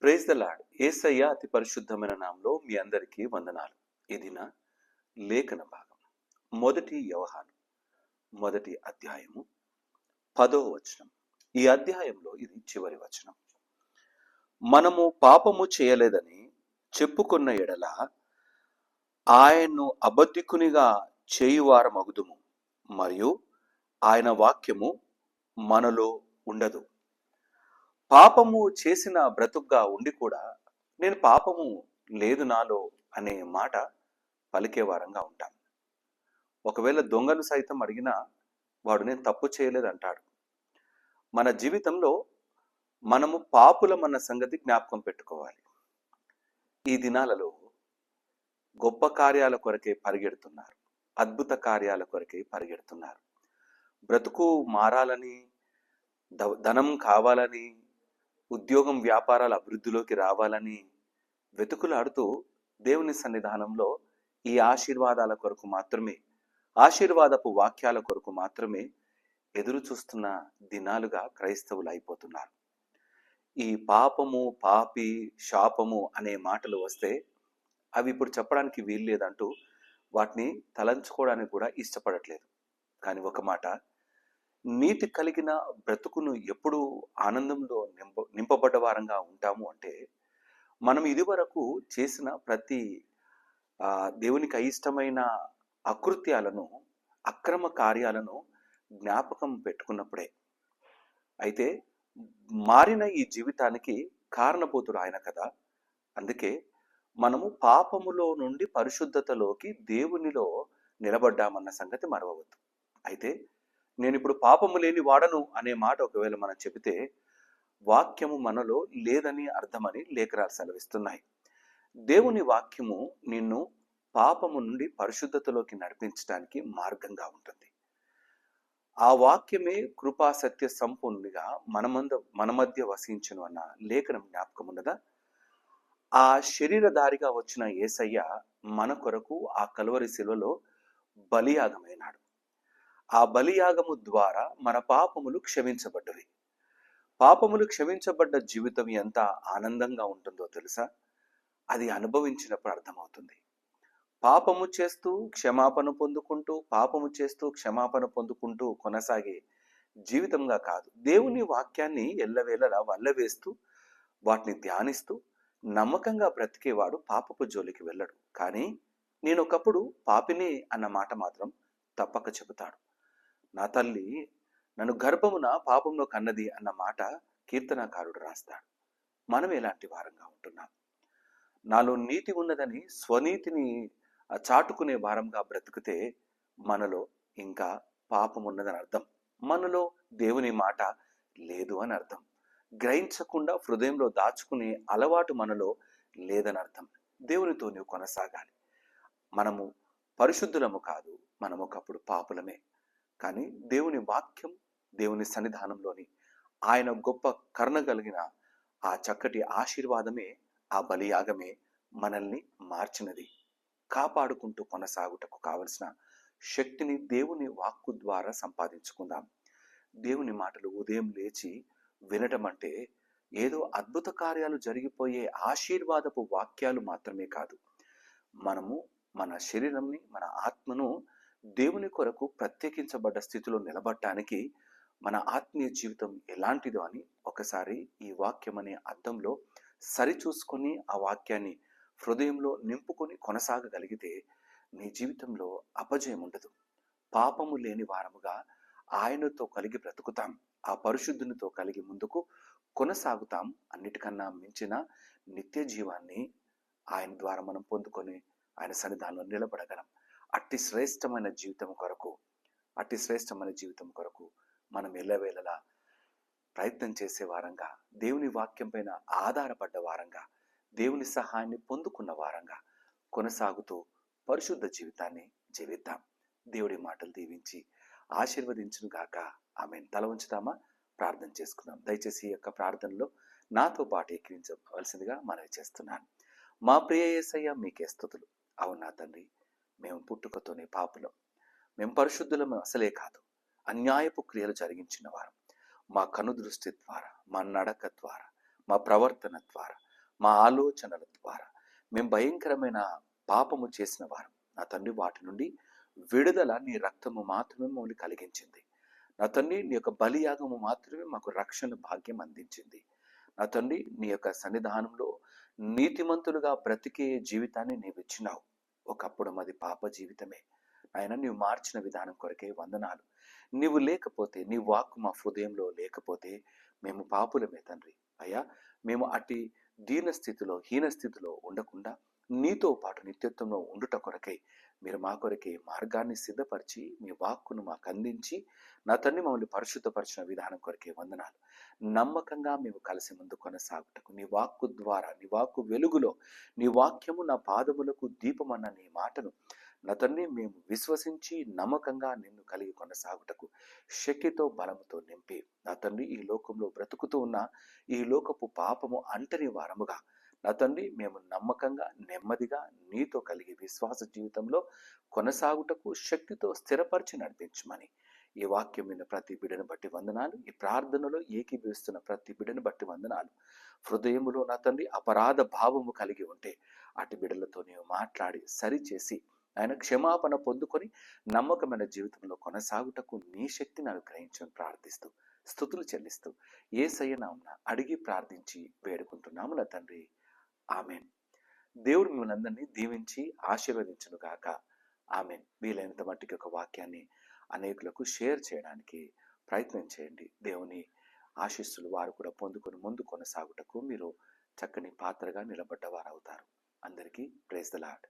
Praise the lord. యేసయ్య అతి పరిశుద్ధమైన నామములో మీ అందరికీ వందనాలు. ఇది నా లేఖన భాగం. మొదటి యోహాను మొదటి అధ్యాయము 10వ వచనం. ఈ అధ్యాయంలో ఇది చివరి వచనం. మనము పాపము చేయలేదని చెప్పుకున్న ఎడల ఆయన్ను అబద్ధికునిగా చేయువారమగుదుము, మరియు ఆయన వాక్యము మనలో ఉండదు. పాపము చేసిన బ్రతుగ్గా ఉండి కూడా నేను పాపము లేదు నాలో అనే మాట పలికే వారంగా ఉంటాం. ఒకవేళ దొంగను సైతం అడిగినా వాడు నేను తప్పు చేయలేదు అంటాడు. మన జీవితంలో మనము పాపులమన్న సంగతి జ్ఞాపకం పెట్టుకోవాలి. ఈ దినాలలో గొప్ప కార్యాల కొరకే పరిగెడుతున్నారు, అద్భుత కార్యాల కొరకే పరిగెడుతున్నారు. బ్రతుకు మారాలని, ధనం కావాలని, ఉద్యోగం వ్యాపారాల అభివృద్ధిలోకి రావాలని వెతుకులాడుతూ దేవుని సన్నిధానంలో ఈ ఆశీర్వాదాల కొరకు మాత్రమే, ఆశీర్వాదపు వాక్యాల కొరకు మాత్రమే ఎదురు చూస్తున్న దినాలుగా క్రైస్తవులు అయిపోతున్నారు. ఈ పాపము, పాపి, శాపము అనే మాటలు వస్తే అవి ఇప్పుడు చెప్పడానికి వీలు లేదంటూ వాటిని తలంచుకోవడానికి కూడా ఇష్టపడట్లేదు. కానీ ఒక మాట, నీతి కలిగిన బ్రతుకును ఎప్పుడు ఆనందంలో నింపబడ్డ వారంగా ఉంటాము అంటే, మనం ఇదివరకు చేసిన ప్రతి దేవునికి అయిష్టమైన అకృత్యాలను, అక్రమ కార్యాలను జ్ఞాపకం పెట్టుకున్నప్పుడే. అయితే మారిన ఈ జీవితానికి కారణభూతుడు ఆయన కదా. అందుకే మనము పాపములో నుండి పరిశుద్ధతలోకి దేవునిలో నిలబడ్డామన్న సంగతి మరవవద్దు. అయితే నేను ఇప్పుడు పాపము లేని వాడను అనే మాట ఒకవేళ మనం చెబితే వాక్యము మనలో లేదని అర్థమని లేఖనాలు సెలవిస్తున్నాయి. దేవుని వాక్యము నిన్ను పాపము నుండి పరిశుద్ధతలోకి నడిపించడానికి మార్గంగా ఉంటుంది. ఆ వాక్యమే కృపా సత్య సంపూర్ణిగా మన మధ్య వసించును అన్న లేఖనం జ్ఞాపకం ఉన్నదా? ఆ శరీరధారిగా వచ్చిన యేసయ్య మన కొరకు ఆ కలువరి శిలువలో బలియాగమైనాడు. ఆ బలియాగము ద్వారా మన పాపములు క్షమించబడ్డవి. పాపములు క్షమించబడ్డ జీవితం ఎంత ఆనందంగా ఉంటుందో తెలుసా? అది అనుభవించినప్పుడు అర్థమవుతుంది. పాపము చేస్తూ క్షమాపణ పొందుకుంటూ, పాపము చేస్తూ క్షమాపణ పొందుకుంటూ కొనసాగే జీవితంగా కాదు. దేవుని వాక్యాన్ని ఎల్లవేళలా వల్లవేస్తూ, వాటిని ధ్యానిస్తూ నమ్మకంగా బ్రతికేవాడు పాపపు జోలికి వెళ్ళడు. కానీ నేను ఒకప్పుడు పాపిని అన్న మాట మాత్రం తప్పక చెబుతాడు. నా తల్లి నన్ను గర్భమున పాపంలో కన్నది అన్న మాట కీర్తనకారుడు రాస్తాడు. మనం ఎలాంటి వారంగా ఉంటున్నాం? నాలో నీతి ఉన్నదని స్వనీతిని చాటుకునే వారంగా బ్రతికితే మనలో ఇంకా పాపం ఉన్నదని అర్థం. మనలో దేవుని మాట లేదు అని అర్థం. గ్రహించకుండా హృదయంలో దాచుకునే అలవాటు మనలో లేదని అర్థం. దేవునితో నీవు కొనసాగాలి. మనము పరిశుద్ధులము కాదు, మనము ఒకప్పుడు పాపులమే. కానీ దేవుని వాక్యం, దేవుని సన్నిధానంలోని ఆయన గొప్ప కరుణ కలిగిన ఆ చక్కటి ఆశీర్వాదమే, ఆ బలియాగమే మనల్ని మార్చినది. కాపాడుకుంటూ కొనసాగుటకు కావలసిన శక్తిని దేవుని వాక్కు ద్వారా సంపాదించుకుందాం. దేవుని మాటలు ఉదయం లేచి వినటం అంటే ఏదో అద్భుత కార్యాలు జరిగిపోయే ఆశీర్వాదపు వాక్యాలు మాత్రమే కాదు. మనము మన శరీరంని, మన ఆత్మను దేవుని కొరకు ప్రత్యేకించబడ్డ స్థితిలో నిలబడటానికి మన ఆత్మీయ జీవితం ఎలాంటిదో అని ఒకసారి ఈ వాక్యం అనే అద్దంలో సరిచూసుకొని ఆ వాక్యాన్ని హృదయంలో నింపుకొని కొనసాగగలిగితే నీ జీవితంలో అపజయం ఉండదు. పాపము లేని వారముగా ఆయనతో కలిగి బ్రతుకుతాం. ఆ పరిశుద్ధునితో కలిగి ముందుకు కొనసాగుతాం. అన్నిటికన్నా మించిన నిత్య జీవాన్ని ఆయన ద్వారా మనం పొందుకొని ఆయన సన్నిధానంలో నిలబడగలం. అట్టి శ్రేష్టమైన జీవితం కొరకు మనం ఎల్లవేళలా ప్రయత్నం చేసే వారంగా, దేవుని వాక్యం పైన ఆధారపడ్డ వారంగా, దేవుని సహాయాన్ని పొందుకున్న వారంగా కొనసాగుతూ పరిశుద్ధ జీవితాన్ని జీవిద్దాం. దేవుడి మాటలు దీవించి ఆశీర్వదించును గాక. ఆమేన్. తల ఉంచుదామా? ప్రార్థన చేసుకుందాం. దయచేసి ఈ యొక్క ప్రార్థనలో నాతో పాటు ఎక్కించవలసిందిగా మనవి చేస్తున్నాను. మా ప్రియ యేసయ్య, మీకే స్తుతులు. అవునా తండ్రి, మేము పుట్టుకతోనే పాపులం, మేము పరిశుద్ధులము అసలే కాదు, అన్యాయపు క్రియలు జరిగించిన వారు. మా కనుదృష్టి ద్వారా, మా నడక ద్వారా, మా ప్రవర్తన ద్వారా, మా ఆలోచనల ద్వారా మేము భయంకరమైన పాపము చేసిన వారం. నా తండ్రి, వాటి నుండి విడుదల నీ రక్తము మాత్రమే మమ్మల్ని కలిగించింది. నా తండ్రి, నీ యొక్క బలియాగము మాత్రమే మాకు రక్షణ భాగ్యం అందించింది. నా తండ్రి, నీ యొక్క సన్నిధానంలో నీతిమంతులుగా బ్రతికే జీవితాన్ని నీవు ఇచ్చినావు. ఒకప్పుడు మాది పాప జీవితమే. ఆయన నీవు మార్చిన విధానం కొరకే వందనాలు. నీవు లేకపోతే, నీ వాక్కు మా హృదయంలో లేకపోతే మేము పాపులమే తండ్రి. అయ్యా, మేము అట్టి దీన స్థితిలో, హీన స్థితిలో ఉండకుండా నీతో పాటు నిత్యత్వంలో ఉండుట కొరకై మీరు మా కొరకే మార్గాన్ని సిద్ధపరిచి మీ వాక్కును మాకు అందించి నా తండ్రి మమ్మల్ని పరిశుద్ధపరిచిన విధానం కొరకే వందనాలు. నమ్మకంగా మేము కలిసి ముందు కొనసాగుటకు నీ వాక్కు ద్వారా, నీ వాక్కు వెలుగులో, నీ వాక్యము నా పాదములకు దీపమన్న నీ మాటను నా తండ్రి మేము విశ్వసించి నమ్మకంగా నిన్ను కలిగి కొనసాగుటకు శక్తితో బలముతో నింపి నా తండ్రి, ఈ లోకంలో బ్రతుకుతూ ఉన్న ఈ లోకపు పాపము అంటని వారముగా నా తండ్రి మేము నమ్మకంగా నెమ్మదిగా నీతో కలిగి విశ్వాస జీవితంలో కొనసాగుటకు శక్తితో స్థిరపరిచి నడిపించమని ఈ వాక్యం విన్న ప్రతి బిడ్డను బట్టి వందనాలు. ఈ ప్రార్థనలో ఏకీభవిస్తున్న ప్రతి బిడ్డను బట్టి వందనాలు. హృదయములో నా తండ్రి అపరాధ భావము కలిగి ఉంటే అటు బిడ్డలతో నీవు మాట్లాడి సరిచేసి ఆయన క్షమాపణ పొందుకొని నమ్మకమైన జీవితంలో కొనసాగుటకు నీ శక్తిని అనుగ్రహించని ప్రార్థిస్తూ స్తుతులు చెల్లిస్తూ యేసయ్య నామమున అడిగి ప్రార్థించి వేడుకుంటున్నాము నా తండ్రి. ఆమెన్. దేవుడు మిమ్మల్ని అందరినీ దీవించి ఆశీర్వదించును గాక. ఆమెన్. వీలైనంత మట్టికి ఒక వాక్యాన్ని అనేకులకు షేర్ చేయడానికి ప్రయత్నం చేయండి. దేవుని ఆశీస్సులు వారు కూడా పొందుకొని ముందు కొనసాగుటకు మీరు చక్కని పాత్రగా నిలబడ్డవారు అవుతారు. అందరికీ ప్రైజ్ ది లార్డ్.